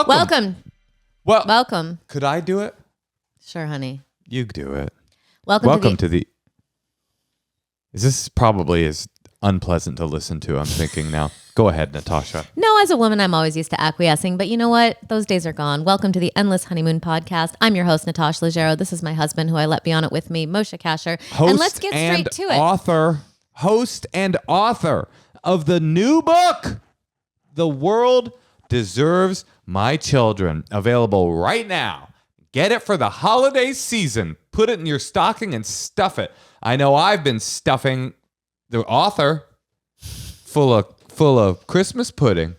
Welcome. Well, Welcome. could I do it? Sure, honey. You do it. Welcome to the. Is this probably as unpleasant to listen to? I'm thinking now. Go ahead, Natasha. No, as a woman, I'm always used to acquiescing, but you know what? Those days are gone. Welcome to the Endless Honeymoon Podcast. I'm your host, Natasha Leggero. This is my husband, who I let be on it with me, Moshe Kasher. And let's get straight to it. Host and author of the new book, The World Deserves My Children. Available right now. Get it for the holiday season. Put it in your stocking and stuff it. I know I've been stuffing the author full of Christmas pudding.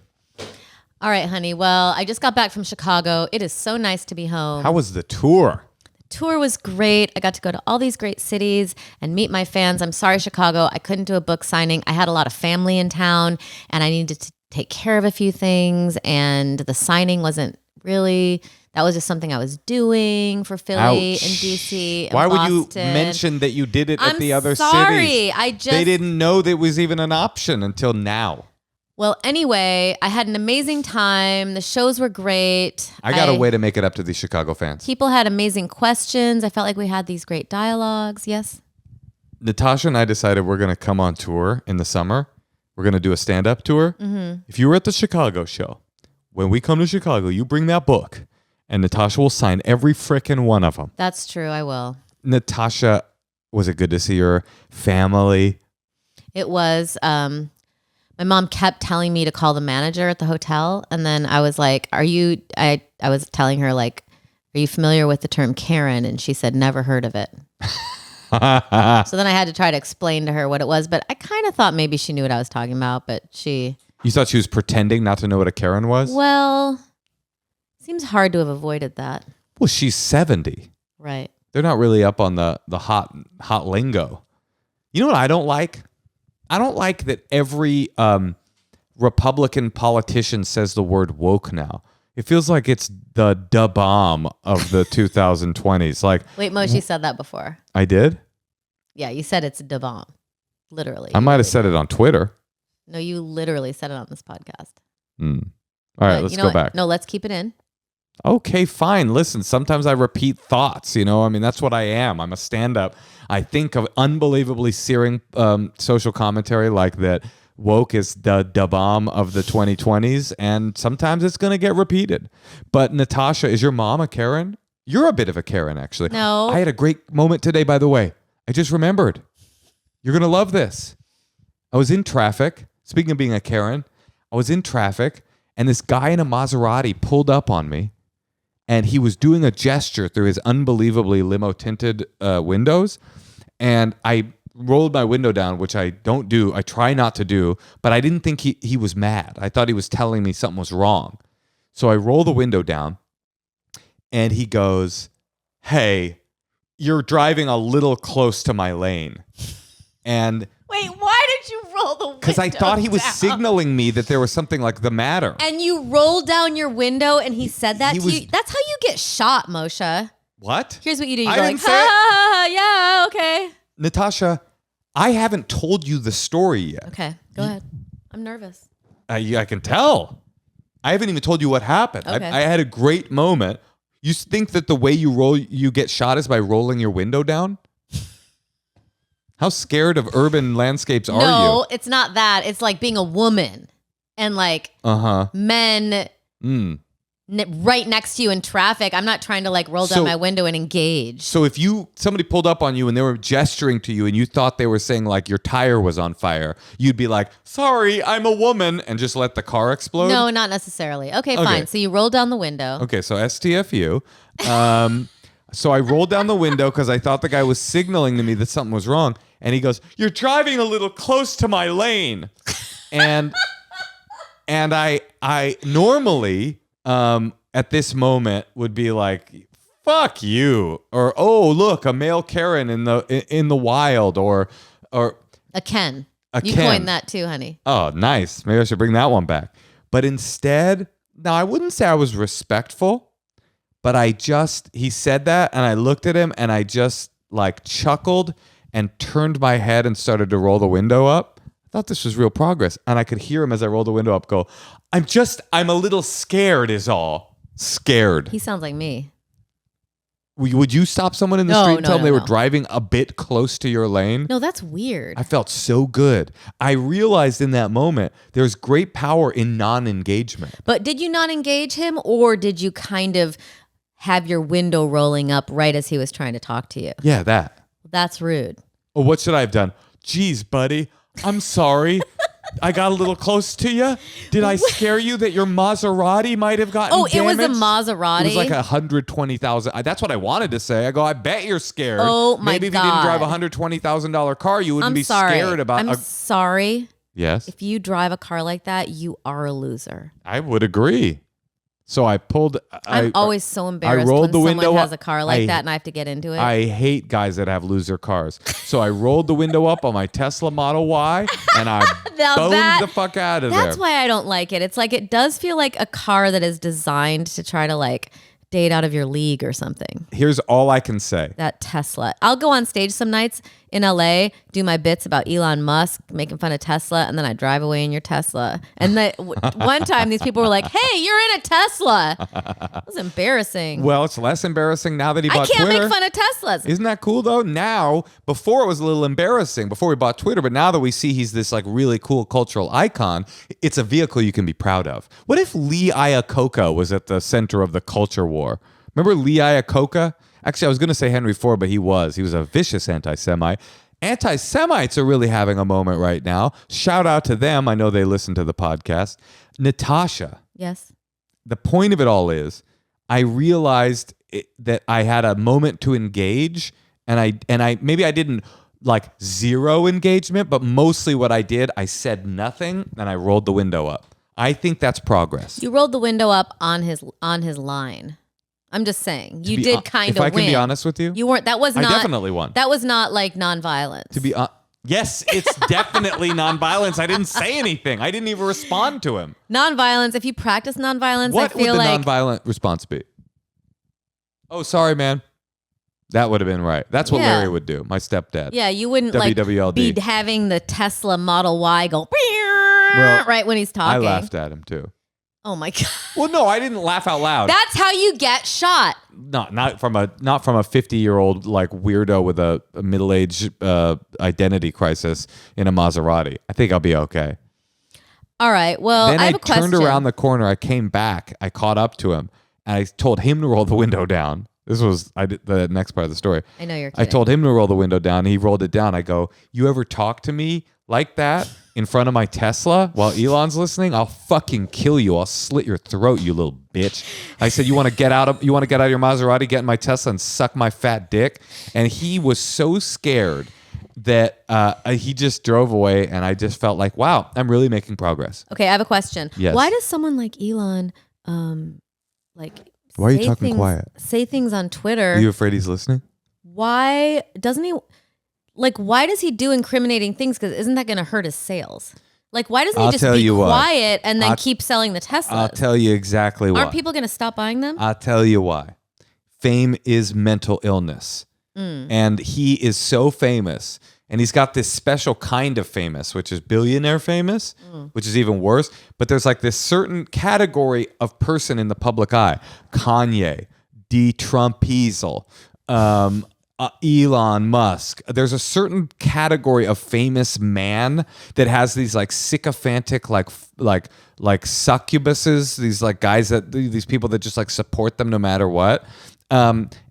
All right, honey. Well, I just got back from Chicago. It is so nice to be home. How was the tour? The tour was great. I got to go to all these great cities and meet my fans. I'm sorry, Chicago, I couldn't do a book signing. I had a lot of family in town and I needed to take care of a few things, and the signing wasn't really... That was just something I was doing for Philly and DC and Why Boston. would you mention that you did it at the other sorry. cities? They didn't know that was even an option until now. Well, anyway, I had an amazing time. The shows were great. I got a way to make it up to these Chicago fans. People had amazing questions. I felt like we had these great dialogues. Yes? Natasha and I decided we're going to come on tour in the summer. We're going to do a stand-up tour. Mm-hmm. If you were at the Chicago show, when we come to Chicago, you bring that book. And Natasha will sign every frickin' one of them. That's true. I will. Natasha, was it good to see your family? It was. My mom kept telling me to call the manager at the hotel. And then I was like, I was telling her, like, are you familiar with the term Karen? And she said, never heard of it. So then I had to try to explain to her what it was. But I kind of thought maybe she knew what I was talking about. But she... You thought she was pretending not to know what a Karen was? Well... Seems hard to have avoided that. Well, she's 70. Right. They're not really up on the hot lingo. You know what I don't like? I don't like that every Republican politician says the word woke now. It feels like it's the da-bomb of the 2020s. Like, wait, Moshe said that before. I did? Yeah, you said it's da-bomb. Literally. I might have said it on Twitter. No, you literally said it on this podcast. All right, let's go back. No, let's keep it in. Okay, fine. Listen, sometimes I repeat thoughts, I mean, that's what I am. I'm a stand-up. I think of unbelievably searing social commentary like that. Woke is the bomb of the 2020s, and sometimes it's going to get repeated. But Natasha, is your mom a Karen? You're a bit of a Karen, actually. No. I had a great moment today, by the way. I just remembered. You're going to love this. I was in traffic. Speaking of being a Karen, I was in traffic, and this guy in a Maserati pulled up on me. And he was doing a gesture through his unbelievably limo-tinted windows. And I rolled my window down, which I don't do. I try not to do. But I didn't think he was mad. I thought he was telling me something was wrong. So I roll the window down. And he goes, hey, you're driving a little close to my lane. And... Wait, why did you roll the window? Because I thought he was signaling me that there was something like the matter. And you rolled down your window and he said that to you? That's how you get shot, Moshe. What? Here's what you do. You I go didn't like, say it. Yeah, okay. Natasha, I haven't told you the story yet. Okay, go ahead. I'm nervous. I can tell. I haven't even told you what happened. Okay. I had a great moment. You think that the way you get shot is by rolling your window down? How scared of urban landscapes are you? No, it's not that. It's like being a woman and like men right next to you in traffic. I'm not trying to like roll down my window and engage. So if somebody pulled up on you and they were gesturing to you and you thought they were saying like your tire was on fire, you'd be like, sorry, I'm a woman, and just let the car explode? No, not necessarily. Okay, fine. So you roll down the window. Okay, so STFU. So I rolled down the window because I thought the guy was signaling to me that something was wrong. And he goes, you're driving a little close to my lane. And I normally at this moment would be like, fuck you. Or, oh, look, a male Karen in the wild. Or a Ken. You coined that too, honey. Oh, nice. Maybe I should bring that one back. But instead, now I wouldn't say I was respectful, but he said that and I looked at him and I just like chuckled and turned my head and started to roll the window up. I thought this was real progress. And I could hear him as I rolled the window up go, I'm a little scared is all. Scared. He sounds like me. Would you stop someone in the street and tell them they were driving a bit close to your lane? No, that's weird. I felt so good. I realized in that moment there's great power in non-engagement. But did you not engage him, or did you kind of have your window rolling up right as he was trying to talk to you? Yeah, that. That's rude. Well, what should I have done? Geez, buddy, I'm sorry. I got a little close to you. Did I scare you that your Maserati might have gotten damaged? It was a Maserati? It was like 120,000. That's what I wanted to say. I go, I bet you're scared. Oh, my Maybe if God. you didn't drive a $120,000 car, you wouldn't be scared about I'm sorry. Yes. If you drive a car like that, you are a loser. I would agree. So I pulled. I'm always so embarrassed when someone has a car like that and I have to get into it. I hate guys that have loser cars. So I rolled the window up on my Tesla Model Y and I boned the fuck out of there. That's why I don't like it. It's like it does feel like a car that is designed to try to like date out of your league or something. Here's all I can say. That Tesla. I'll go on stage some nights in LA, do my bits about Elon Musk, making fun of Tesla, and then I drive away in your Tesla. And one time these people were like, hey, you're in a Tesla. It was embarrassing. Well, it's less embarrassing now that he bought Twitter. I can't Twitter. make fun of Teslas. Isn't that cool though? Now, before it was a little embarrassing before we bought Twitter, but now that we see he's this like really cool cultural icon, it's a vehicle you can be proud of. What if Lee Iacocca was at the center of the culture war? Remember Lee Iacocca? Actually, I was going to say Henry Ford, but he was a vicious anti-Semite. Anti-Semites are really having a moment right now. Shout out to them. I know they listen to the podcast. Natasha. Yes. The point of it all is I realized that I had a moment to engage, and I maybe I didn't like zero engagement, but mostly what I did, I said nothing and I rolled the window up. I think that's progress. You rolled the window up on his line. I'm just saying, you did kind of win. If I can be honest with you, you weren't. That was not. I definitely won. That was not like nonviolence. To be yes, it's definitely nonviolence. I didn't say anything. I didn't even respond to him. Nonviolence. If you practice nonviolence, what I feel would the like nonviolent response be? Oh, sorry, man. That would have been right. That's what Larry would do. My stepdad. Yeah, you wouldn't WWLD. like be having the Tesla Model Y go right when he's talking. I laughed at him too. Oh my God. Well, no, I didn't laugh out loud. That's how you get shot. Not from a 50-year-old like weirdo with a middle-aged identity crisis in a Maserati. I think I'll be okay. All right. Well, then I have a question. Turned around the corner. I came back. I caught up to him, and I told him to roll the window down. This was the next part of the story. I know you're kidding. I told him to roll the window down. He rolled it down. I go, you ever talk to me like that in front of my Tesla while Elon's listening? I'll fucking kill you. I'll slit your throat, you little bitch. I said, you want to get out of your Maserati, get in my Tesla and suck my fat dick? And he was so scared that he just drove away, and I just felt like, wow, I'm really making progress. Okay, I have a question. Yes. Why does someone like Elon why are you talking quiet? Say things on Twitter. Are you afraid he's listening? Why doesn't he? Like, why does he do incriminating things? Because isn't that going to hurt his sales? Like, why doesn't he just be quiet and then keep selling the Teslas? I'll tell you exactly why. Aren't people going to stop buying them? I'll tell you why. Fame is mental illness. And he is so famous. And he's got this special kind of famous, which is billionaire famous, which is even worse. But there's like this certain category of person in the public eye. Kanye, Trumpiesel, Elon Musk. There's a certain category of famous man that has these like sycophantic, like succubuses, these like guys these people that just like support them no matter what.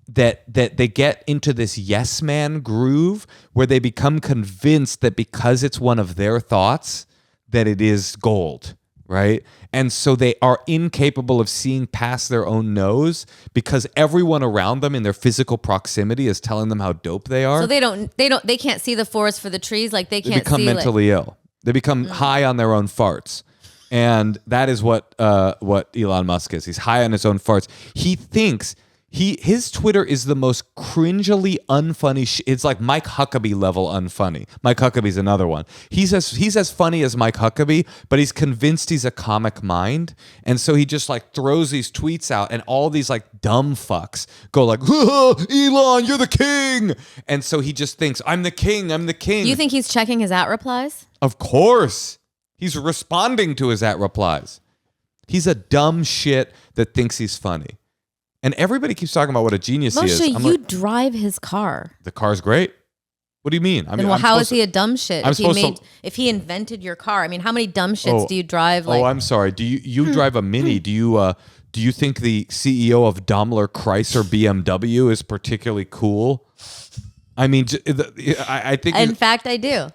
That they get into this yes man groove where they become convinced that because it's one of their thoughts that it is gold, right? And so they are incapable of seeing past their own nose because everyone around them in their physical proximity is telling them how dope they are. So they can't see the forest for the trees. Like they become mentally ill. They become high on their own farts. And that is what Elon Musk is. He's high on his own farts. He thinks His Twitter is the most cringily unfunny. It's like Mike Huckabee level unfunny. Mike Huckabee's another one. He's as funny as Mike Huckabee, but he's convinced he's a comic mind, and so he just like throws these tweets out, and all these like dumb fucks go like, "Elon, you're the king," and so he just thinks, "I'm the king. I'm the king." Do you think he's checking his @ replies? Of course, he's responding to his @ replies. He's a dumb shit that thinks he's funny. And everybody keeps talking about what a genius he is. Moshe, you drive his car. The car's great. What do you mean? I mean, well, how is he a dumb shit? If he invented your car, I mean, how many dumb shits do you drive? Like, I'm sorry. Do you drive a Mini? Do you think the CEO of Daimler Chrysler BMW is particularly cool? I mean, I think. In fact, I do.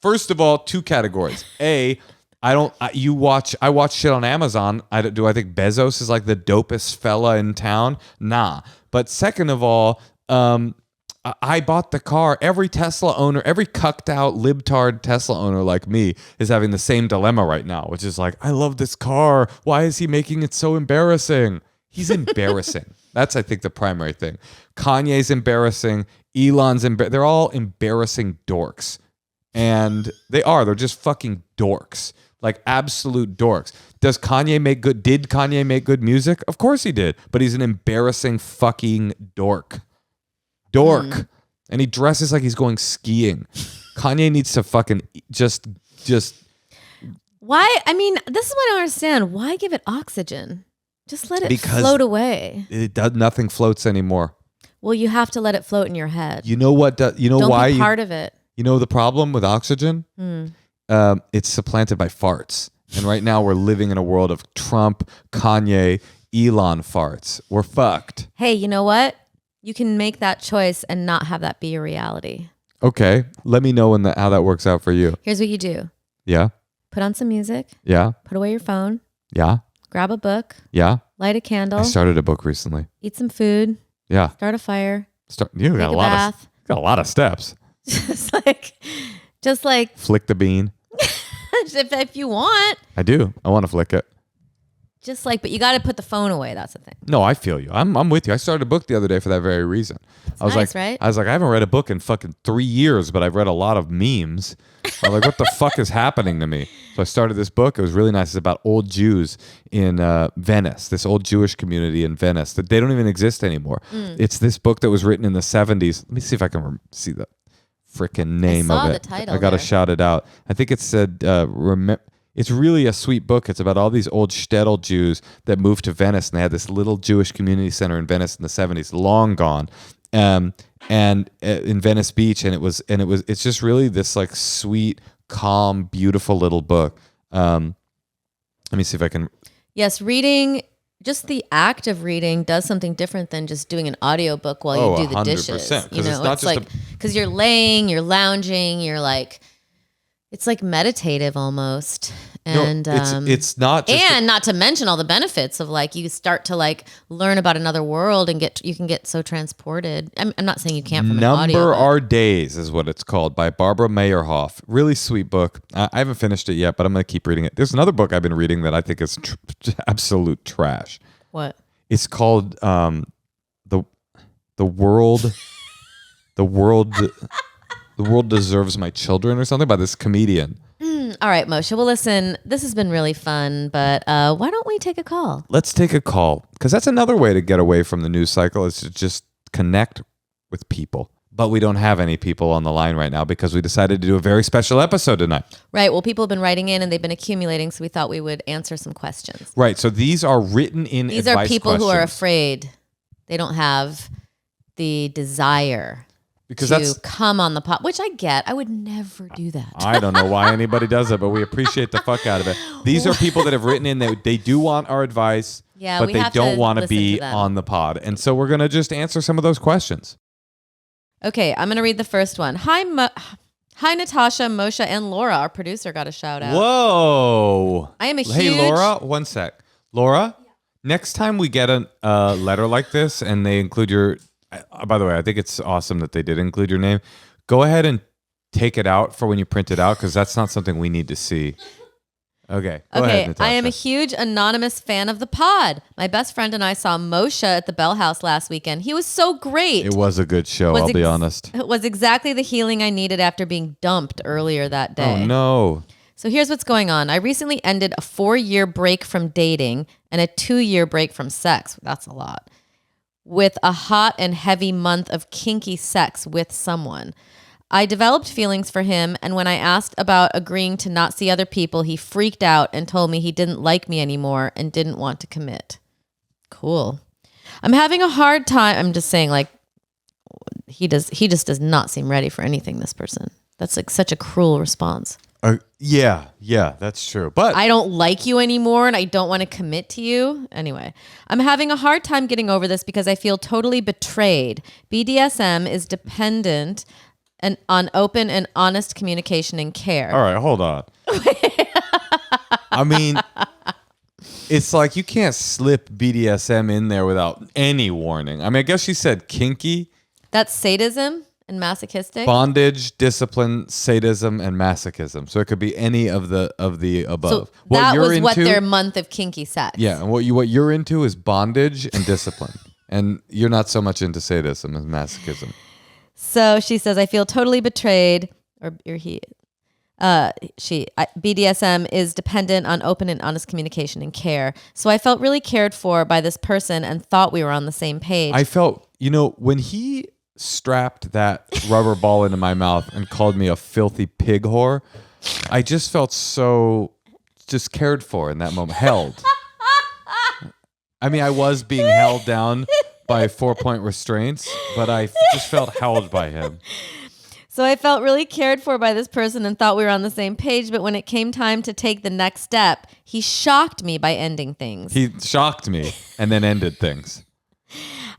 First of all, 2 categories. A, I watch shit on Amazon. I think Bezos is like the dopest fella in town? Nah. But second of all, I bought the car. Every Tesla owner, every cucked out libtard Tesla owner like me is having the same dilemma right now, which is like, I love this car. Why is he making it so embarrassing? He's embarrassing. That's, I think, the primary thing. Kanye's embarrassing. Elon's embarrassing. They're all embarrassing dorks. And they're just fucking dorks. Like absolute dorks. Did Kanye make good music? Of course he did. But he's an embarrassing fucking dork. And he dresses like he's going skiing. Kanye needs to fucking just. Why? I mean, this is what I don't understand. Why give it oxygen? Just let it float away. Nothing floats anymore. Well, you have to let it float in your head. You know what? Don't be part of it. You know the problem with oxygen? It's supplanted by farts. And right now we're living in a world of Trump, Kanye, Elon farts. We're fucked. Hey, you know what? You can make that choice and not have that be your reality. Okay. Let me know how that works out for you. Here's what you do. Yeah. Put on some music. Yeah. Put away your phone. Yeah. Grab a book. Yeah. Light a candle. I started a book recently. Eat some food. Yeah. Start a fire. You got a lot of steps. just like flick the bean. if you want. I do. I want to flick it. But you got to put the phone away. That's the thing. No, I feel you. I'm with you. I started a book the other day for that very reason. I was nice, like, right? I was like, I haven't read a book in fucking 3 years, but I've read a lot of memes. I was like, what the fuck is happening to me? So I started this book. It was really nice. It's about old Jews in Venice, this old Jewish community in Venice that they don't even exist anymore. It's this book that was written in the 70s. Let me see if I can see the freaking name of it. The title I got to shout it out. I think it said, it's really a sweet book. It's about all these old shtetl Jews that moved to Venice, and they had this little Jewish community center in Venice in the 70s, long gone, and in Venice Beach, it's just really this like sweet, calm, beautiful little book. Let me see if I can. Yes, reading. Just the act of reading does something different than just doing an audiobook while you do the 100%, dishes. it's like because you're laying, you're lounging, you're like. It's like meditative almost. And it's not just and not to mention all the benefits of like you start to like learn about another world and you can get so transported. I'm not saying you can't from an audio. Number Our Days is what it's called by Barbara Meyerhoff. Really sweet book. I haven't finished it yet, but I'm going to keep reading it. There's another book I've been reading that I think is absolute trash. What? It's called The World The World Deserves My Children or something by this comedian. All right, Moshe. Well, listen, this has been really fun, but why don't we take a call? Let's take a call, because that's another way to get away from the news cycle is to just connect with people. But we don't have any people on the line right now because we decided to do a very special episode tonight. Right. Well, people have been writing in and they've been accumulating, so we thought we would answer some questions. Right. So these are written in advice questions. These are people who are afraid. They don't have the desire to come on the pod, which I get. I would never do that. I don't know why anybody does it, but we appreciate the fuck out of it. These are people that have written in that they do want our advice, but they don't want to be on the pod. And so we're going to just answer some of those questions. Okay, I'm going to read the first one. Hi, Natasha, Moshe, and Laura. Our producer got a shout out. Whoa. I am a huge... Hey, Laura, one sec. Laura, next time we get a letter like this and they include your... By the way, I think it's awesome that they did include your name. Go ahead and take it out for when you print it out, because that's not something we need to see. Okay. Go ahead, Natasha. I am a huge anonymous fan of the pod. My best friend and I saw Moshe at the Bell House last weekend. He was so great. It was a good show, I'll be honest. It was exactly the healing I needed after being dumped earlier that day. Oh, no. So here's what's going on. I recently ended a 4-year break from dating and a 2-year break from sex. That's a lot. With a hot and heavy month of kinky sex with someone. I developed feelings for him, and when I asked about agreeing to not see other people, he freaked out and told me he didn't like me anymore and didn't want to commit. Cool. I'm having a hard time. I'm just saying, like, he just does not seem ready for anything, this person. That's like such a cruel response. Yeah, that's true. But I don't like you anymore and I don't want to commit to you. Anyway, I'm having a hard time getting over this because I feel totally betrayed. BDSM is dependent and on open and honest communication and care. All right, hold on. I mean, it's like you can't slip BDSM in there without any warning. I mean, I guess she said kinky. That's sadism and masochistic. Bondage, discipline, sadism, and masochism. So it could be any of the above. So that was what their month of kinky sex. Yeah, and what you're into is bondage and discipline, and you're not so much into sadism and masochism. So she says, I feel totally betrayed, BDSM is dependent on open and honest communication and care. So I felt really cared for by this person and thought we were on the same page. I felt, when he strapped that rubber ball into my mouth and called me a filthy pig whore, I just felt so just cared for in that moment, held. I mean, I was being held down by 4-point restraints, but I just felt held by him. So I felt really cared for by this person and thought we were on the same page, but when it came time to take the next step, he shocked me by ending things. He shocked me and then ended things.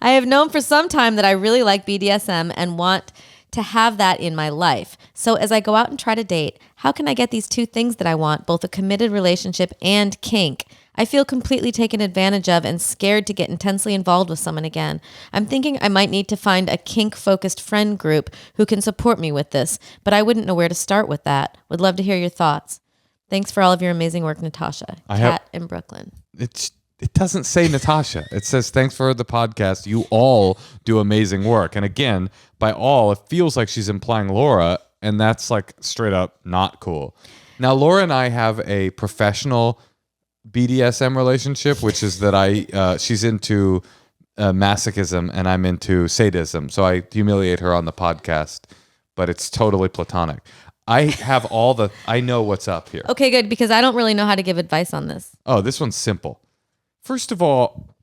I have known for some time that I really like BDSM and want to have that in my life. So as I go out and try to date, how can I get these two things that I want, both a committed relationship and kink? I feel completely taken advantage of and scared to get intensely involved with someone again. I'm thinking I might need to find a kink-focused friend group who can support me with this, but I wouldn't know where to start with that. Would love to hear your thoughts. Thanks for all of your amazing work, Natasha. Kat in Brooklyn. It doesn't say Natasha. It says, thanks for the podcast. You all do amazing work. And again, by all, it feels like she's implying Laura, and that's like straight up not cool. Now, Laura and I have a professional BDSM relationship, which is that she's into masochism and I'm into sadism. So I humiliate her on the podcast, but it's totally platonic. I know what's up here. Okay, good, because I don't really know how to give advice on this. Oh, this one's simple. First of all,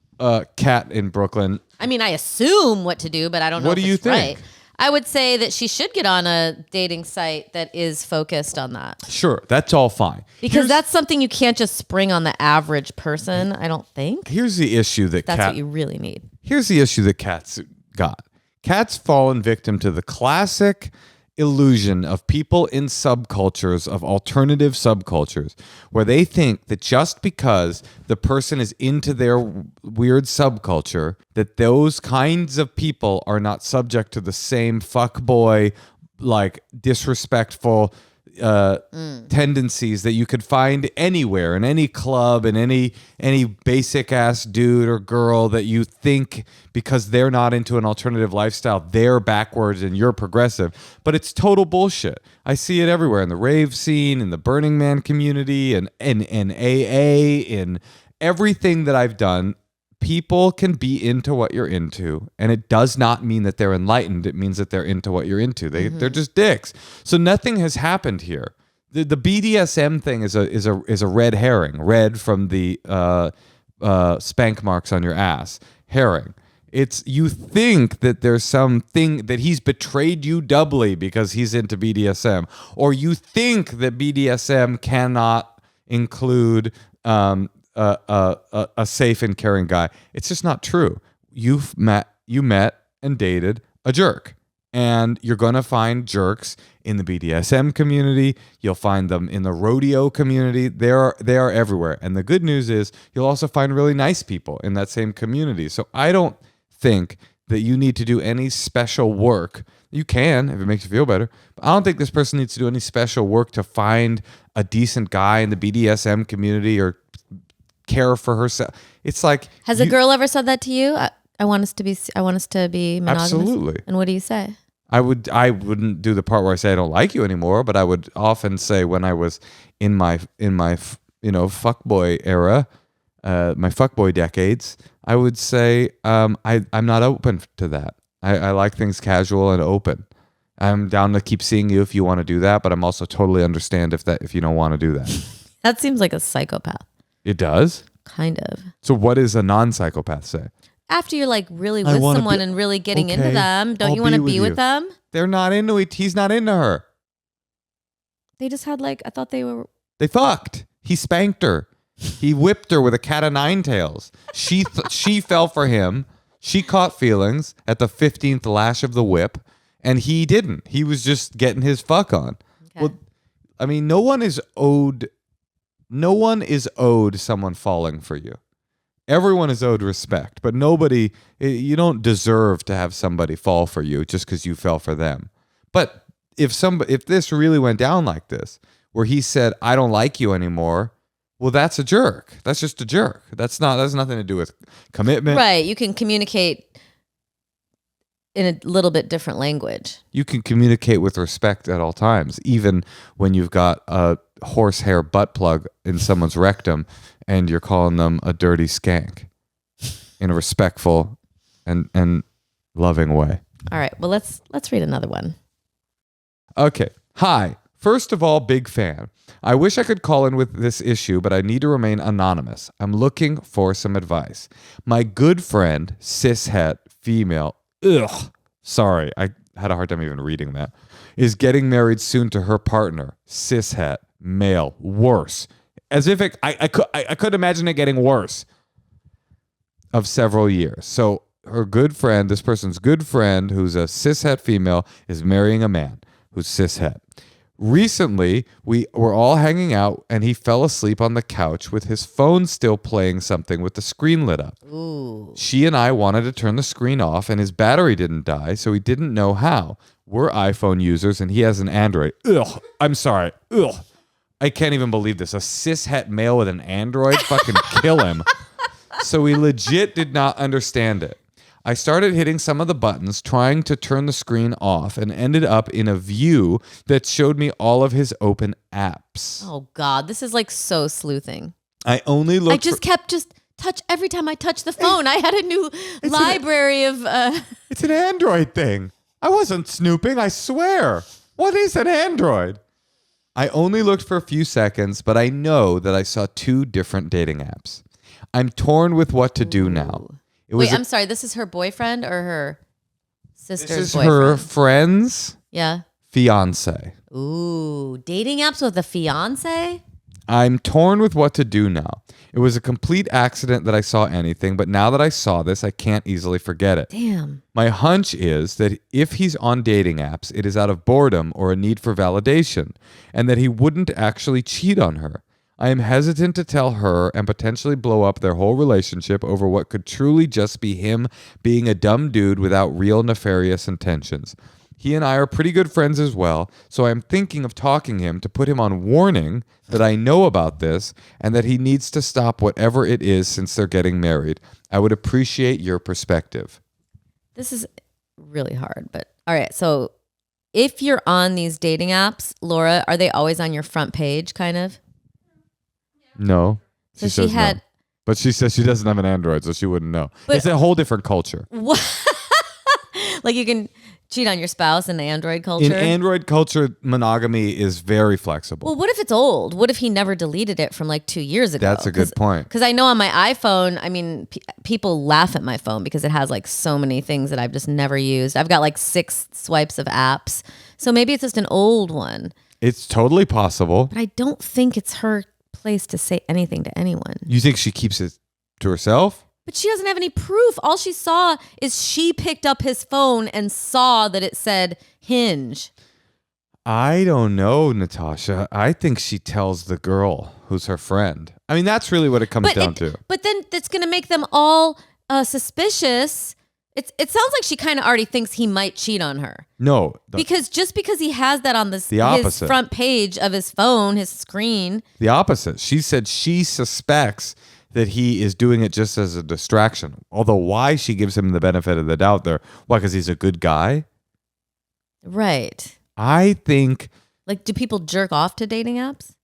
Kat in Brooklyn. I mean, I assume what to do, but I don't know what if do you it's think? Right. I would say that she should get on a dating site that is focused on that. Sure, that's all fine. Because that's something you can't just spring on the average person, I don't think. Here's the issue that that's what you really need. Here's the issue that Kat's got. Kat's fallen victim to the classic illusion of people in subcultures, of alternative subcultures, where they think that just because the person is into their weird subculture, that those kinds of people are not subject to the same fuckboy, like disrespectful tendencies that you could find anywhere, in any club, in any basic ass dude or girl that you think because they're not into an alternative lifestyle, they're backwards and you're progressive. But it's total bullshit. I see it everywhere, in the rave scene, in the Burning Man community, and in AA, in everything that I've done. People can be into what you're into, and it does not mean that they're enlightened. It means that they're into what you're into. They're just dicks. So nothing has happened here. The BDSM thing is a red herring. Red from the spank marks on your ass. Herring. It's, you think that there's something that he's betrayed you doubly because he's into BDSM, or you think that BDSM cannot include a safe and caring guy. It's just not true. You met and dated a jerk, and you're going to find jerks in the BDSM community. You'll find them in the rodeo community. They are everywhere. And the good news is you'll also find really nice people in that same community. So I don't think that you need to do any special work. You can if it makes you feel better. But I don't think this person needs to do any special work to find a decent guy in the BDSM community or care for herself. It's like, has a girl ever said that to you? I want us to be monogamous. Absolutely. And what do you say? I wouldn't do the part where I say I don't like you anymore, but I would often say when I was in my fuckboy era, my fuckboy decades, I would say I'm not open to that. I like things casual and open. I'm down to keep seeing you if you want to do that, but I'm also totally understand if you don't want to do that. That seems like a psychopath. It does? Kind of. So what does a non-psychopath say? After you're like really with someone and really getting into them, don't you want to be with them? They're not into it. He's not into her. They just had I thought they were. They fucked. He spanked her. He whipped her with a cat of nine tails. She fell for him. She caught feelings at the 15th lash of the whip, and he didn't. He was just getting his fuck on. Okay. Well, I mean, no one is owed someone falling for you. Everyone is owed respect, but you don't deserve to have somebody fall for you just because you fell for them. But if this really went down like this, where he said, I don't like you anymore, well, that's a jerk. That's just a jerk. That's nothing to do with commitment. Right. You can communicate in a little bit different language. You can communicate with respect at all times, even when you've got a horsehair butt plug in someone's rectum and you're calling them a dirty skank in a respectful and loving way. All right. Well, let's read another one. Okay. Hi. First of all, big fan. I wish I could call in with this issue, but I need to remain anonymous. I'm looking for some advice. My good friend, cishet, female, sorry, I had a hard time even reading that, is getting married soon to her partner, cishet, male, worse. As if I could imagine it getting worse, of several years. So her good friend, this person's good friend, who's a cishet female, is marrying a man who's cishet. Recently, we were all hanging out, and he fell asleep on the couch with his phone still playing something with the screen lit up. Ooh. She and I wanted to turn the screen off, and his battery didn't die, so he didn't know how. We're iPhone users, and he has an Android. I'm sorry. I can't even believe this. A cishet male with an Android? Fucking kill him. So we legit did not understand it. I started hitting some of the buttons, trying to turn the screen off, and ended up in a view that showed me all of his open apps. Oh, God. This is so sleuthing. I only looked. I just kept touch every time I touched the phone. I had a new library of. It's an Android thing. I wasn't snooping, I swear. What is an Android? I only looked for a few seconds, but I know that I saw two different dating apps. I'm torn with what to do now. Wait, I'm sorry. This is her boyfriend or her sister's boyfriend? This is her friend's fiance. Ooh, dating apps with a fiance? I'm torn with what to do now. It was a complete accident that I saw anything, but now that I saw this, I can't easily forget it. Damn. My hunch is that if he's on dating apps, it is out of boredom or a need for validation, and that he wouldn't actually cheat on her. I am hesitant to tell her and potentially blow up their whole relationship over what could truly just be him being a dumb dude without real nefarious intentions. He and I are pretty good friends as well, so I'm thinking of talking him to put him on warning that I know about this and that he needs to stop whatever it is since they're getting married. I would appreciate your perspective. This is really hard, but all right. So if you're on these dating apps, Laura, are they always on your front page kind of? No. So she had... No. But she says she doesn't have an Android, so she wouldn't know. But it's a whole different culture. What? Like you can cheat on your spouse in the Android culture? In Android culture, monogamy is very flexible. Well, what if it's old? What if he never deleted it from 2 years ago? That's a good point. Because I know on my iPhone, I mean, people laugh at my phone because it has so many things that I've just never used. I've got 6 swipes of apps. So maybe it's just an old one. It's totally possible. But I don't think it's her place to say anything to anyone. You think she keeps it to herself? But she doesn't have any proof. All she saw is she picked up his phone and saw that it said Hinge. I don't know, Natasha. I think she tells the girl who's her friend. I mean, that's really what it comes down to. But then that's going to make them all suspicious. It sounds like she kind of already thinks he might cheat on her. No. Because he has that on his front page of his phone, his screen. The opposite. She said she suspects that he is doing it just as a distraction. Although why she gives him the benefit of the doubt there? Why? Because he's a good guy? Right. I think... Like, do people jerk off to dating apps?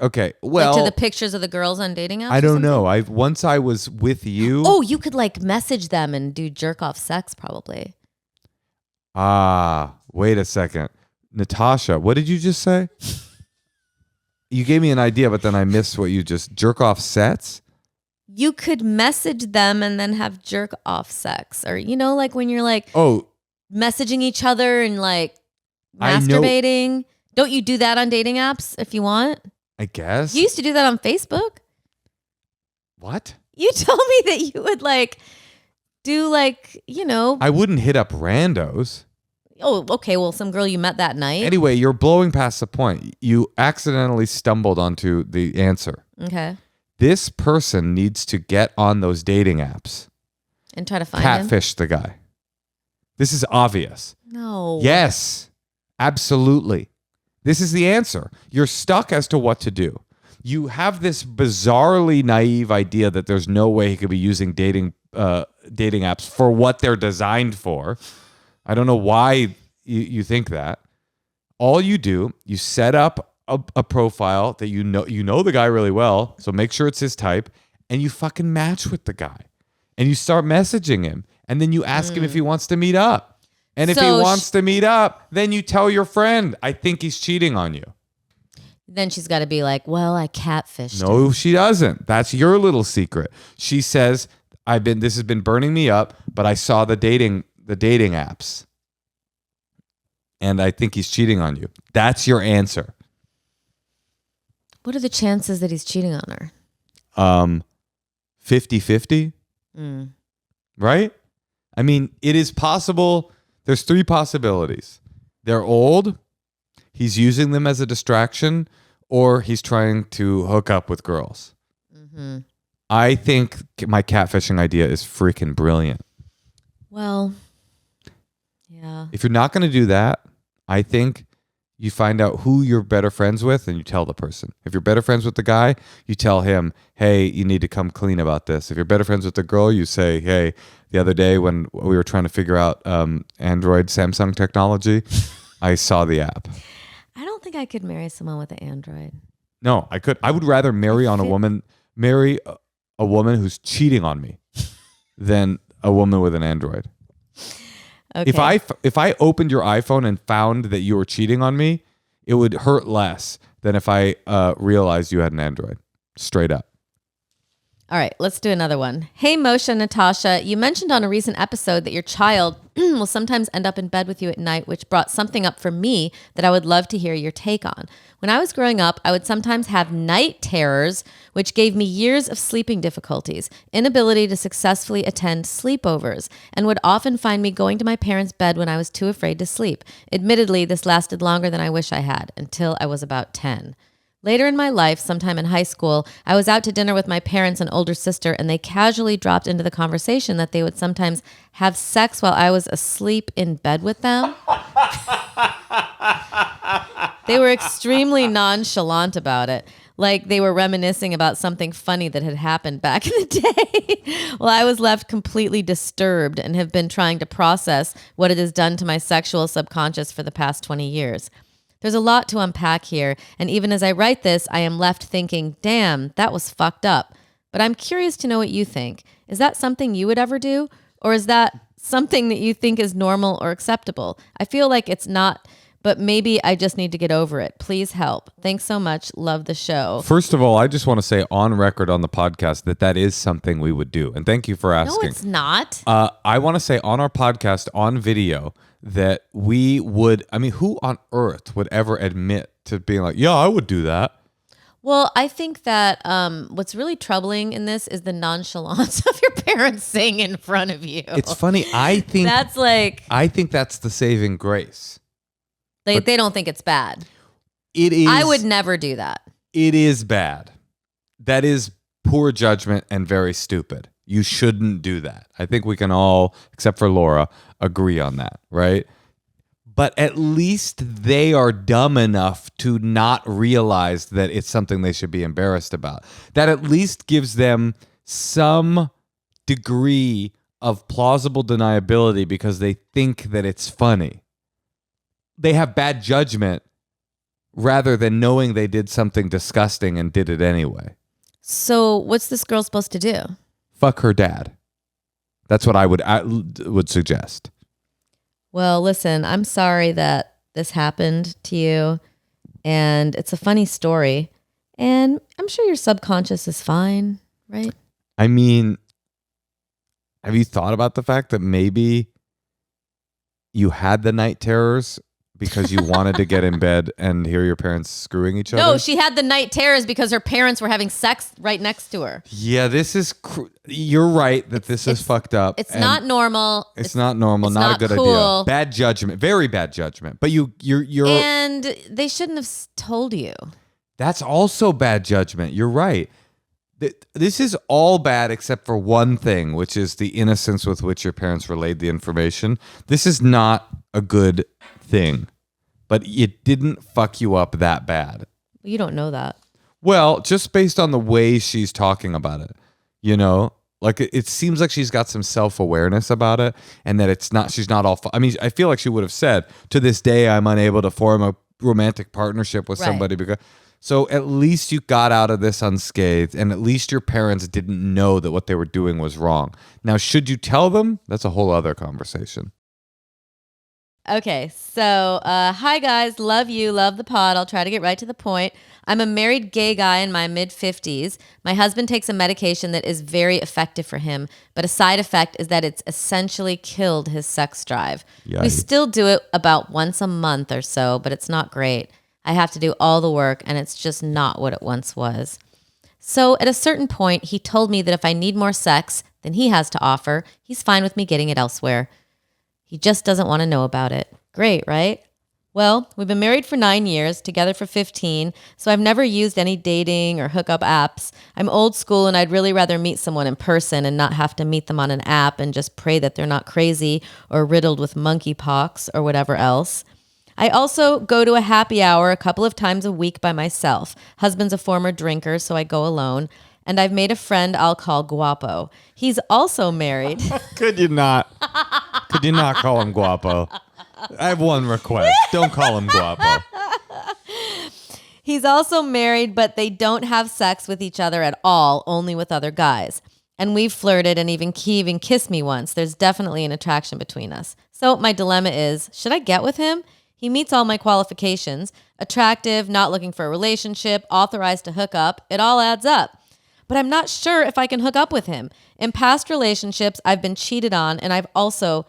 Okay, well... Like to the pictures of the girls on dating apps? I don't know. Once I was with you... Oh, you could like message them and do jerk off sex probably. Wait a second. Natasha, what did you just say? You gave me an idea, but then I missed what you just... Jerk off sets? You could message them and then have jerk off sex. Or, like when you're like... Oh... messaging each other and like masturbating. Don't you do that on dating apps if you want? I guess. You used to do that on Facebook. What? You told me that you would like do like, I wouldn't hit up randos. Oh, okay. Well, some girl you met that night. Anyway, you're blowing past the point. You accidentally stumbled onto the answer. Okay. This person needs to get on those dating apps. And try to find him? Catfish the guy. This is obvious. No. Yes, absolutely. This is the answer. You're stuck as to what to do. You have this bizarrely naive idea that there's no way he could be using dating apps for what they're designed for. I don't know why you think that. All you do, you set up a profile that you know the guy really well, so make sure it's his type, and you fucking match with the guy. And you start messaging him. And then you ask him if he wants to meet up. And if he wants to meet up, then you tell your friend, I think he's cheating on you. Then she's got to be like, well, I catfished him. No, she doesn't. That's your little secret. She says, this has been burning me up, but I saw the dating apps. And I think he's cheating on you. That's your answer. What are the chances that he's cheating on her? 50-50. Right? I mean, it is possible. There's 3 possibilities. They're old, he's using them as a distraction, or he's trying to hook up with girls. Mm-hmm. I think my catfishing idea is freaking brilliant. Well, yeah. If you're not going to do that, I think you find out who you're better friends with and you tell the person. If you're better friends with the guy, you tell him, hey, you need to come clean about this. If you're better friends with the girl, you say, hey, the other day when we were trying to figure out Android Samsung technology, I saw the app. I don't think I could marry someone with an Android. No, I could. I would rather marry a woman who's cheating on me than a woman with an Android. Okay. If I opened your iPhone and found that you were cheating on me, it would hurt less than if I realized you had an Android. Straight up. All right, let's do another one. Hey, Moshe and Natasha, you mentioned on a recent episode that your child will sometimes end up in bed with you at night, which brought something up for me that I would love to hear your take on. When I was growing up, I would sometimes have night terrors, which gave me years of sleeping difficulties, inability to successfully attend sleepovers, and would often find me going to my parents' bed when I was too afraid to sleep. Admittedly, this lasted longer than I wish I had, until I was about 10. Later in my life, sometime in high school, I was out to dinner with my parents and older sister, and they casually dropped into the conversation that they would sometimes have sex while I was asleep in bed with them. They were extremely nonchalant about it, like they were reminiscing about something funny that had happened back in the day. Well, I was left completely disturbed and have been trying to process what it has done to my sexual subconscious for the past 20 years. There's a lot to unpack here, and even as I write this, I am left thinking, damn, that was fucked up. But I'm curious to know what you think. Is that something you would ever do? Or is that something that you think is normal or acceptable? I feel like it's not, but maybe I just need to get over it. Please help. Thanks so much. Love the show. First of all, I just want to say on record on the podcast that is something we would do. And thank you for asking. No, it's not. I want to say on our podcast, on video, that we would, I mean, who on earth would ever admit to being like, yeah, I would do that? Well, I think that what's really troubling in this is the nonchalance of your parents saying in front of you. It's funny. I think that's the saving grace. They don't think it's bad. It is. I would never do that. It is bad. That is poor judgment and very stupid. You shouldn't do that. I think we can all, except for Laura, agree on that, right? But at least they are dumb enough to not realize that it's something they should be embarrassed about. That at least gives them some degree of plausible deniability because they think that it's funny. They have bad judgment rather than knowing they did something disgusting and did it anyway. So what's this girl supposed to do? Fuck her dad. That's what I would suggest. Well, listen, I'm sorry that this happened to you, and it's a funny story, and I'm sure your subconscious is fine, right? I mean, have you thought about the fact that maybe you had the night terrors because you wanted to get in bed and hear your parents screwing each other? No, she had the night terrors because her parents were having sex right next to her. Yeah, this is... You're right that this is fucked up. It's not normal. It's not normal. It's not a good cool. idea. Bad judgment. Very bad judgment. But you're... And they shouldn't have told you. That's also bad judgment. You're right. This is all bad except for one thing, which is the innocence with which your parents relayed the information. This is not a good thing, but it didn't fuck you up that bad. You don't know that. Well, just based on the way she's talking about it, you know, like it seems like she's got some self-awareness about it and that she's not all, I mean, I feel like she would have said, to this day, I'm unable to form a romantic partnership with somebody because... So at least you got out of this unscathed, and at least your parents didn't know that what they were doing was wrong. Now, should you tell them? That's a whole other conversation. Okay, so hi guys, love you, love the pod. I'll try to get right to the point. I'm a married gay guy in my mid-50s. My husband takes a medication that is very effective for him, but a side effect is that it's essentially killed his sex drive. Yikes. We still do it about once a month or so, but it's not great. I have to do all the work, and it's just not what it once was. So at a certain point, he told me that if I need more sex than he has to offer, he's fine with me getting it elsewhere. He just doesn't want to know about it. Great, right? Well, we've been married for 9 years, together for 15, so I've never used any dating or hookup apps. I'm old school, and I'd really rather meet someone in person and not have to meet them on an app and just pray that they're not crazy or riddled with monkeypox or whatever else. I also go to a happy hour a couple of times a week by myself. Husband's a former drinker, so I go alone. And I've made a friend I'll call Guapo. He's also married. Could you not call him Guapo? I have one request. Don't call him Guapo. He's also married, but they don't have sex with each other at all, only with other guys. And we've flirted and he even kissed me once. There's definitely an attraction between us. So my dilemma is, should I get with him? He meets all my qualifications. Attractive, not looking for a relationship, authorized to hook up. It all adds up. But I'm not sure if I can hook up with him. In past relationships, I've been cheated on, and I've also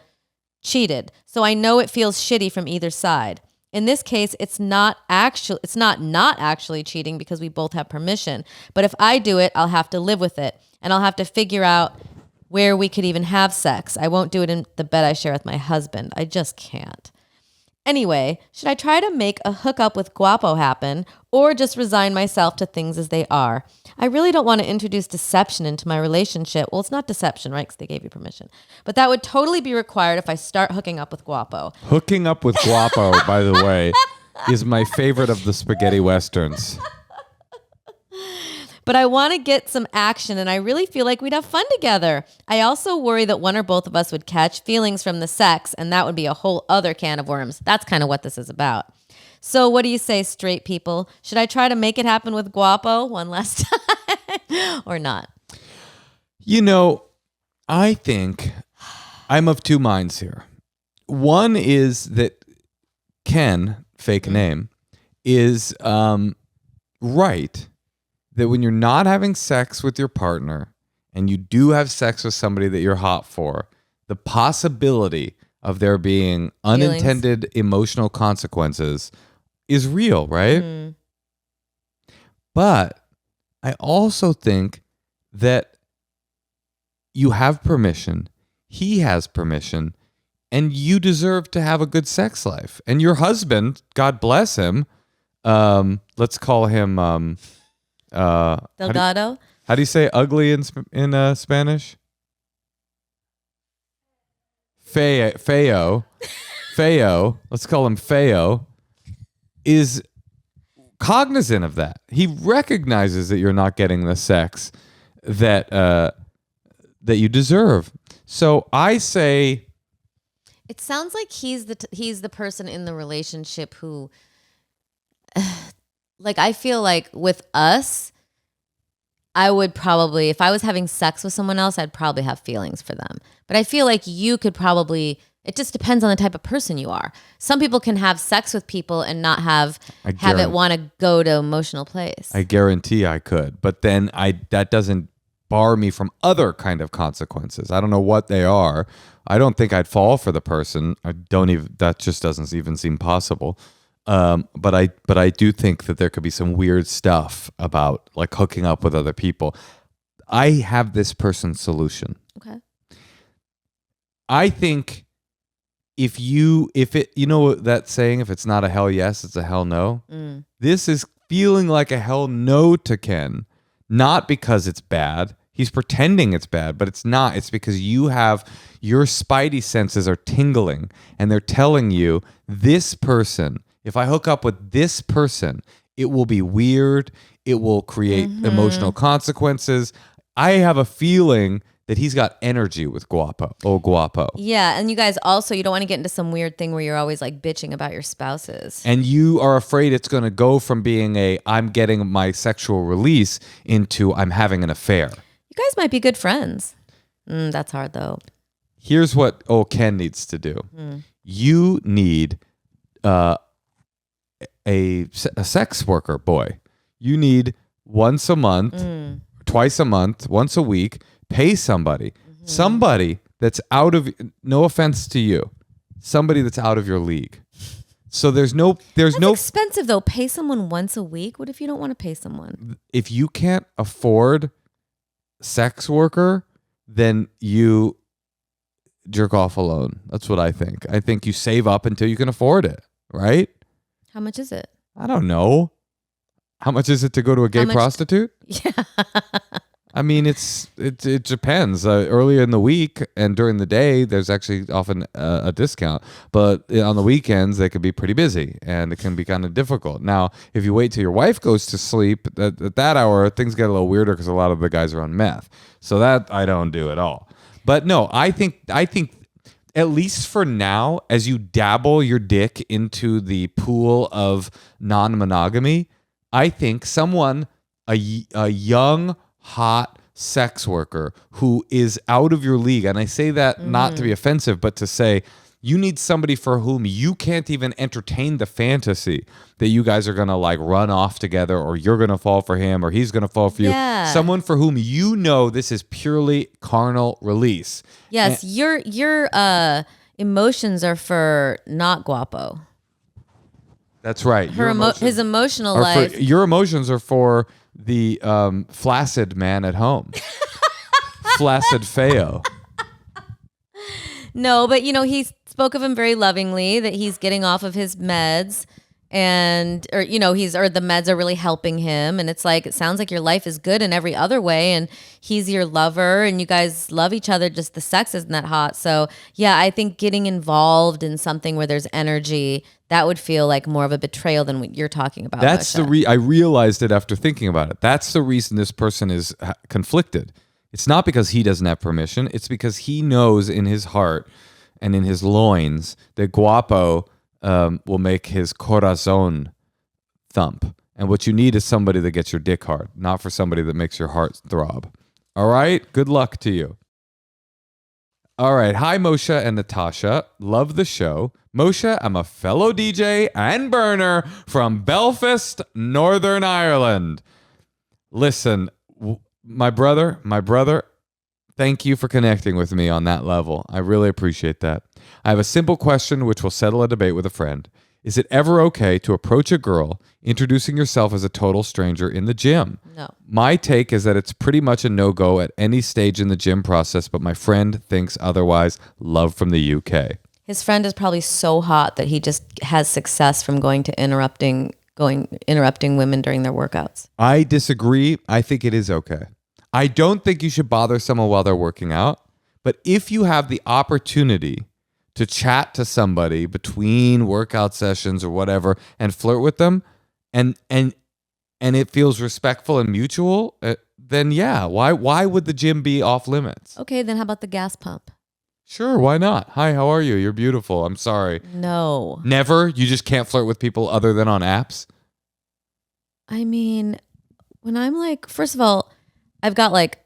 cheated. So I know it feels shitty from either side. In this case, it's not actually cheating because we both have permission. But if I do it, I'll have to live with it. And I'll have to figure out where we could even have sex. I won't do it in the bed I share with my husband. I just can't. Anyway, should I try to make a hookup with Guapo happen or just resign myself to things as they are? I really don't want to introduce deception into my relationship. Well, it's not deception, right? Because they gave you permission. But that would totally be required if I start hooking up with Guapo. Hooking up with Guapo, by the way, is my favorite of the spaghetti westerns. But I want to get some action, and I really feel like we'd have fun together. I also worry that one or both of us would catch feelings from the sex, and that would be a whole other can of worms. That's kind of what this is about. So what do you say, straight people? Should I try to make it happen with Guapo one last time or not? You know, I think I'm of two minds here. One is that Ken, fake name, is right. That when you're not having sex with your partner and you do have sex with somebody that you're hot for, the possibility of there being unintended emotional consequences is real, right? Mm. But I also think that you have permission, he has permission, and you deserve to have a good sex life. And your husband, God bless him, let's call him... Delgado? How do you say ugly in Spanish? Feo, let's call him Feo, is cognizant of that. He recognizes that you're not getting the sex that you deserve. So I say, it sounds like he's the person in the relationship who, like, I feel like with us, I would probably, if I was having sex with someone else, I'd probably have feelings for them. But I feel like you could probably, it just depends on the type of person you are. Some people can have sex with people and not have it want to go to emotional place. I guarantee I could. But then that doesn't bar me from other kind of consequences. I don't know what they are. I don't think I'd fall for the person. That just doesn't even seem possible. But I do think that there could be some weird stuff about like hooking up with other people. I have this person's solution. Okay. I think if you know that saying, if it's not a hell yes, it's a hell no. This is feeling like a hell no to Ken, not because it's bad. He's pretending it's bad, but it's not. It's because your spidey senses are tingling and they're telling you this person, if I hook up with this person, it will be weird. It will create emotional consequences. I have a feeling that he's got energy with Guapo. Yeah, and you guys also, you don't want to get into some weird thing where you're always like bitching about your spouses. And you are afraid it's going to go from being I'm getting my sexual release into I'm having an affair. You guys might be good friends. That's hard though. Here's what Ken needs to do. You need a sex worker boy. You need once a month, twice a month, once a week, pay somebody that's out of, no offense to you, somebody that's out of your league. So that's expensive though. Pay someone once a week. What if you don't want to pay someone? If you can't afford sex worker, then you jerk off alone. That's what I think. I think you save up until you can afford it, right? How much is it? I don't know. How much is it to go to a gay prostitute? Yeah. I mean, it depends. Earlier in the week and during the day, there's actually often a discount. But on the weekends, they could be pretty busy and it can be kind of difficult. Now, if you wait till your wife goes to sleep, at that hour, things get a little weirder because a lot of the guys are on meth. So that I don't do at all. But no, I think at least for now, as you dabble your dick into the pool of non-monogamy, I think a young, hot sex worker who is out of your league, and I say that not to be offensive, but to say you need somebody for whom you can't even entertain the fantasy that you guys are going to like run off together, or you're going to fall for him, or he's going to fall for you. Yeah. Someone for whom you know this is purely carnal release. Yes, your emotions are for not Guapo. That's right. His emotional life. Your emotions are for the flaccid man at home. Flaccid Feo. No, but he spoke of him very lovingly, that he's getting off of his meds or the meds are really helping him. And it's like, it sounds like your life is good in every other way. And he's your lover and you guys love each other. Just the sex isn't that hot. So yeah, I think getting involved in something where there's energy, that would feel like more of a betrayal than what you're talking about. That's I realized it after thinking about it. That's the reason this person is conflicted. It's not because he doesn't have permission. It's because he knows in his heart and in his loins that Guapo will make his corazon thump. And what you need is somebody that gets your dick hard, not for somebody that makes your heart throb. All right? Good luck to you. All right. Hi, Moshe and Natasha. Love the show. Moshe, I'm a fellow DJ and burner from Belfast, Northern Ireland. Listen, my brother, thank you for connecting with me on that level. I really appreciate that. I have a simple question which will settle a debate with a friend. Is it ever okay to approach a girl introducing yourself as a total stranger in the gym? No. My take is that it's pretty much a no-go at any stage in the gym process, but my friend thinks otherwise. Love from the UK. His friend is probably so hot that he just has success from interrupting women during their workouts. I disagree. I think it is okay. I don't think you should bother someone while they're working out, but if you have the opportunity to chat to somebody between workout sessions or whatever and flirt with them, and it feels respectful and mutual, then yeah, why would the gym be off limits? Okay, then how about the gas pump? Sure, why not? Hi, how are you? You're beautiful. I'm sorry. No. Never? You just can't flirt with people other than on apps? I mean, when I'm like, first of all, I've got like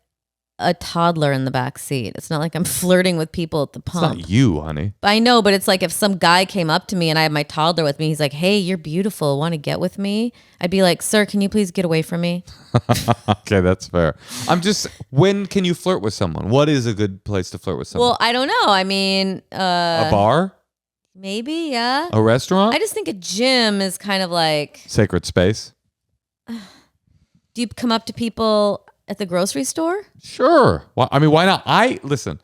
a toddler in the back seat. It's not like I'm flirting with people at the pump. It's not you, honey. I know, but it's like if some guy came up to me and I had my toddler with me, he's like, hey, you're beautiful. Want to get with me? I'd be like, sir, can you please get away from me? Okay, that's fair. When can you flirt with someone? What is a good place to flirt with someone? Well, I don't know. I mean, a bar? Maybe, yeah. A restaurant? I just think a gym is kind of like... Sacred space? Do you come up to people at the grocery store? Sure. Well, I mean, why not? Listen,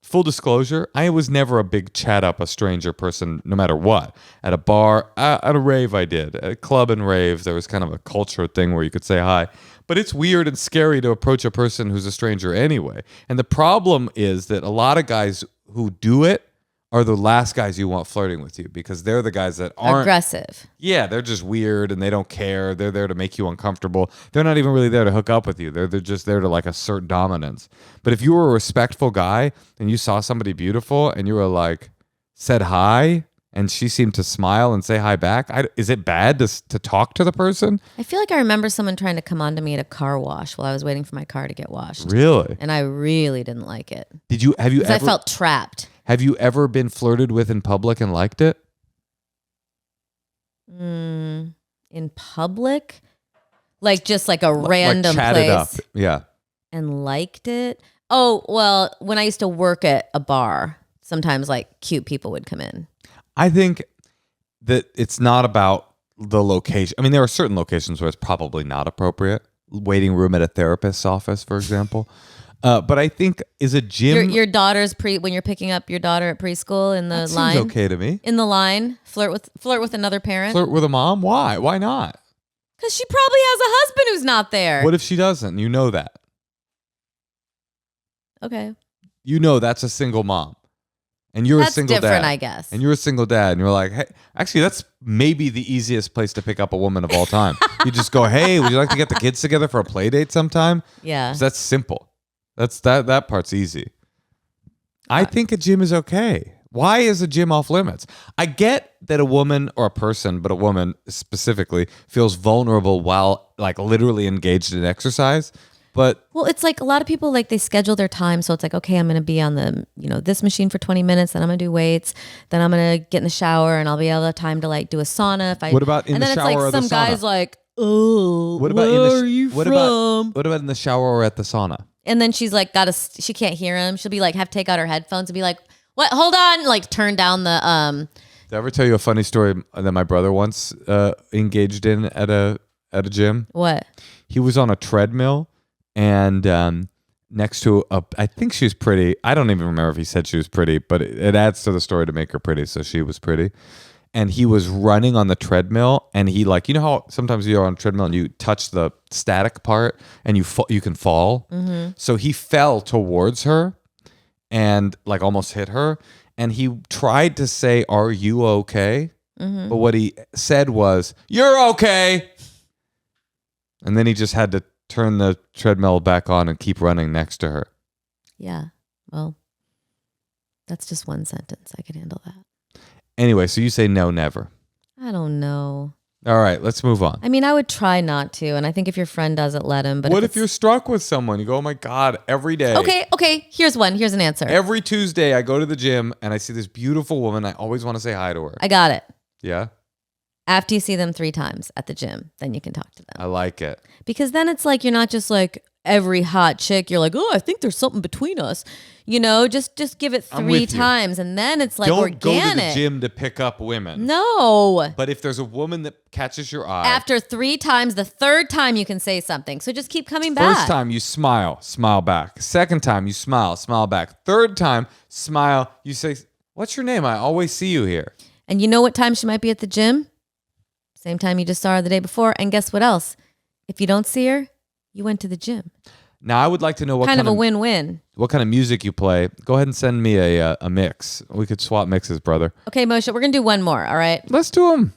full disclosure, I was never a big chat up a stranger person, no matter what. At a bar, at a rave I did. At a club and rave, there was kind of a culture thing where you could say hi. But it's weird and scary to approach a person who's a stranger anyway. And the problem is that a lot of guys who do it are the last guys you want flirting with you, because they're the guys that aren't aggressive. Yeah, they're just weird and they don't care. They're there to make you uncomfortable. They're not even really there to hook up with you. They're just there to like assert dominance. But if you were a respectful guy and you saw somebody beautiful and you were like, said hi, and she seemed to smile and say hi back, is it bad to talk to the person? I feel like I remember someone trying to come on to me at a car wash while I was waiting for my car to get washed. Really? And I really didn't like it. Have you ever? I felt trapped. Have you ever been flirted with in public and liked it? In public? Like just like a random chatted place. Up. Yeah. And liked it? Oh, well, when I used to work at a bar, sometimes like cute people would come in. I think that it's not about the location. I mean, there are certain locations where it's probably not appropriate. Waiting room at a therapist's office, for example. But I think is a gym. Your daughter's when you're picking up your daughter at preschool in the line. Seems okay to me. In the line, flirt with another parent. Flirt with a mom? Why? Why not? Because she probably has a husband who's not there. What if she doesn't? You know that. Okay. You know that's a single mom. And you're a single dad. That's different, I guess. And you're a single dad. And you're like, hey, actually, that's maybe the easiest place to pick up a woman of all time. You just go, hey, would you like to get the kids together for a play date sometime? Yeah. 'Cause that's simple. That part's easy. I think a gym is okay. Why is a gym off limits? I get that a woman or a person, but a woman specifically, feels vulnerable while like literally engaged in exercise. But well, it's like a lot of people like they schedule their time. So it's like, okay, I'm going to be on the, this machine for 20 minutes. Then I'm going to do weights. Then I'm going to get in the shower and I'll be able to have time to like do a sauna. What about in the shower or the sauna? Some guys like, oh, what about where are you from? What about in the shower or at the sauna? And then she's like, she can't hear him. She'll be like, take out her headphones and be like, what? Hold on. Like turn down the, Did I ever tell you a funny story that my brother once engaged in at a gym? What? He was on a treadmill and next to I think she was pretty. I don't even remember if he said she was pretty, but it adds to the story to make her pretty. So she was pretty. And he was running on the treadmill and he like, you know how sometimes you're on a treadmill and you touch the static part and you can fall. Mm-hmm. So he fell towards her and like almost hit her. And he tried to say, are you okay? Mm-hmm. But what he said was, you're okay. And then he just had to turn the treadmill back on and keep running next to her. Yeah. Well, that's just one sentence. I could handle that. Anyway, so you say no, never. I don't know. All right, let's move on. I mean, I would try not to. And I think if your friend doesn't, let him. But what if you're struck with someone? You go, oh my God, every day. Okay. Here's an answer. Every Tuesday I go to the gym and I see this beautiful woman. I always want to say hi to her. I got it. Yeah? After you see them 3 times at the gym, then you can talk to them. I like it. Because then it's like, you're not just like every hot chick. You're like, oh, I think there's something between us. Just give it 3 times. And then it's like organic. Don't go to the gym to pick up women. No. But if there's a woman that catches your eye. After 3 times, the 3rd time you can say something. So just keep coming back. First time you smile back. Second time you smile back. Third time, smile. You say, what's your name? I always see you here. And you know what time she might be at the gym? Same time you just saw her the day before. And guess what else? If you don't see her, you went to the gym. Now, I would like to know what kind of a win-win. What kind of music you play. Go ahead and send me a mix. We could swap mixes, brother. Okay, Moshe, we're going to do one more, all right? Let's do them.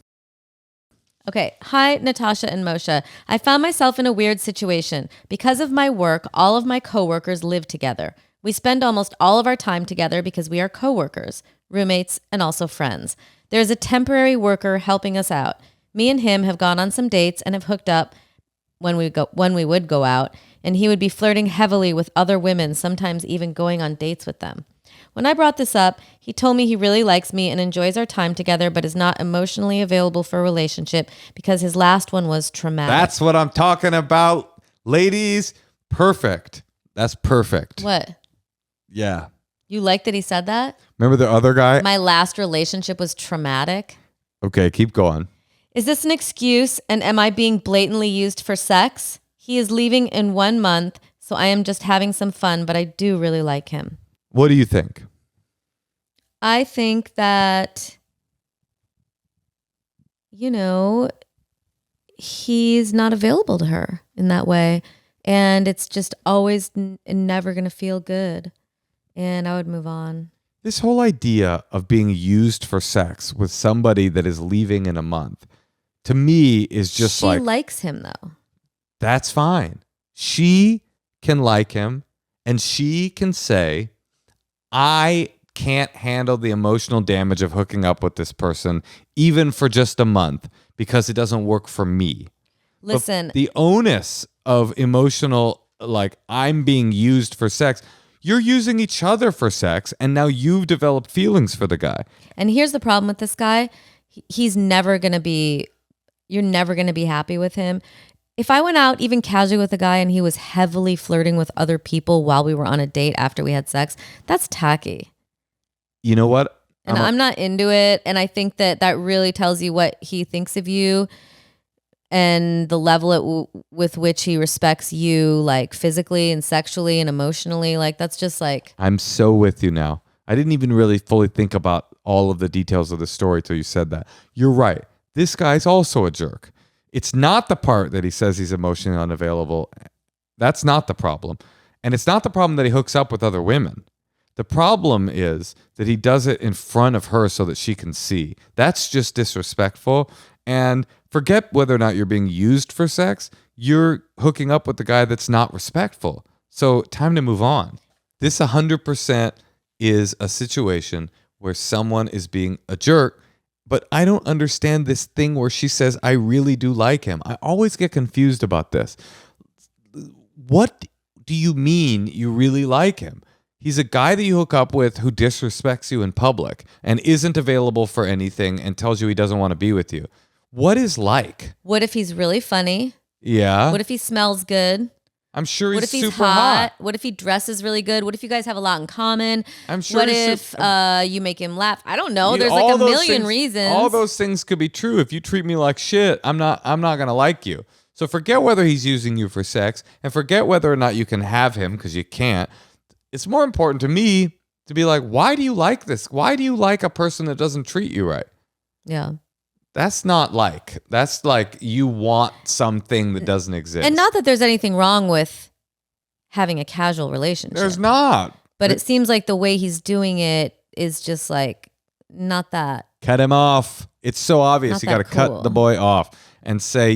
Okay. Hi, Natasha and Moshe. I found myself in a weird situation. Because of my work, all of my coworkers live together. We spend almost all of our time together because we are coworkers, roommates, and also friends. There's a temporary worker helping us out. Me and him have gone on some dates and have hooked up when we would go out, and he would be flirting heavily with other women, sometimes even going on dates with them. When I brought this up, he told me he really likes me and enjoys our time together, but is not emotionally available for a relationship because his last one was traumatic. That's what I'm talking about. Ladies, perfect. That's perfect. What? Yeah. You like that he said that? Remember the other guy? My last relationship was traumatic. Okay, keep going. Is this an excuse, and am I being blatantly used for sex? He is leaving in 1 month, so I am just having some fun, but I do really like him. What do you think? I think that, he's not available to her in that way, and it's just always never going to feel good, and I would move on. This whole idea of being used for sex with somebody that is leaving in a month, to me, is just she like... She likes him, though. That's fine. She can like him, and she can say, I can't handle the emotional damage of hooking up with this person, even for just a month, because it doesn't work for me. Listen. But the onus of emotional, like, I'm being used for sex... You're using each other for sex, and now you've developed feelings for the guy. And here's the problem with this guy. He's never going to be, you're never going to be happy with him. If I went out even casually with a guy and he was heavily flirting with other people while we were on a date after we had sex, that's tacky. You know what? And I'm not into it. And I think that really tells you what he thinks of you and the level with which he respects you, like physically and sexually and emotionally. Like, that's just like... I'm so with you now. I didn't even really fully think about all of the details of the story till you said that. You're right. This guy's also a jerk. It's not the part that he says he's emotionally unavailable. That's not the problem. And it's not the problem that he hooks up with other women. The problem is that he does it in front of her so that she can see. That's just disrespectful. And forget whether or not you're being used for sex. You're hooking up with the guy that's not respectful. So time to move on. This 100% is a situation where someone is being a jerk, but I don't understand this thing where she says, I really do like him. I always get confused about this. What do you mean you really like him? He's a guy that you hook up with who disrespects you in public and isn't available for anything and tells you he doesn't want to be with you. What is like? What if he's really funny? Yeah. What if he smells good? I'm sure What if he's super hot. What if he dresses really good? What if you guys have a lot in common? I'm sure. What if you make him laugh? I don't know. There's like a million reasons. All those things could be true. If you treat me like shit, I'm not gonna like you. So forget whether he's using you for sex, and forget whether or not you can have him, because you can't. It's more important to me to be like, why do you like this? Why do you like a person that doesn't treat you right? Yeah. That's not like. That's like you want something that doesn't exist. And not that there's anything wrong with having a casual relationship. There's not. But it seems like the way he's doing it is just like not that. Cut him off. It's so obvious. You got to cool. cut the boy off and say,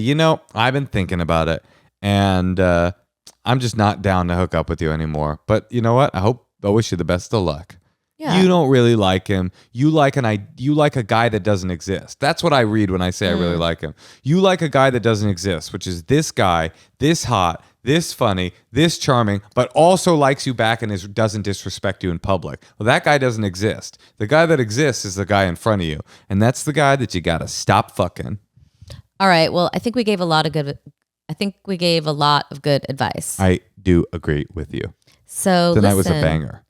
I've been thinking about it, and I'm just not down to hook up with you anymore. But you know what? I wish you the best of luck. Yeah. You don't really like him. You like a guy that doesn't exist. That's what I read when I say I really like him. You like a guy that doesn't exist, which is this guy, this hot, this funny, this charming, but also likes you back and doesn't disrespect you in public. Well, that guy doesn't exist. The guy that exists is the guy in front of you, and that's the guy that you got to stop fucking. All right. Well, I think we gave a lot of good advice. I do agree with you. So tonight was a banger.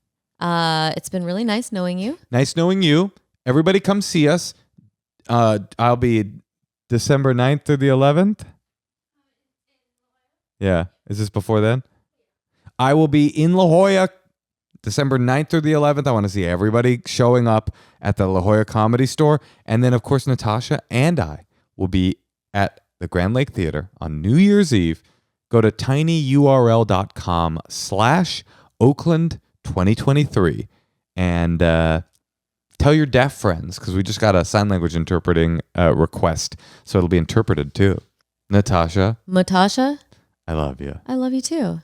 It's been really nice knowing you. Nice knowing you. Everybody come see us. I'll be December 9th through the 11th. Yeah. Is this before then? I will be in La Jolla December 9th through the 11th. I want to see everybody showing up at the La Jolla Comedy Store. And then, of course, Natasha and I will be at the Grand Lake Theater on New Year's Eve. go to tinyurl.com/Oakland2023 and tell your deaf friends, because we just got a sign language interpreting request. So it'll be interpreted too. Natasha, Natasha, I love you. I love you too.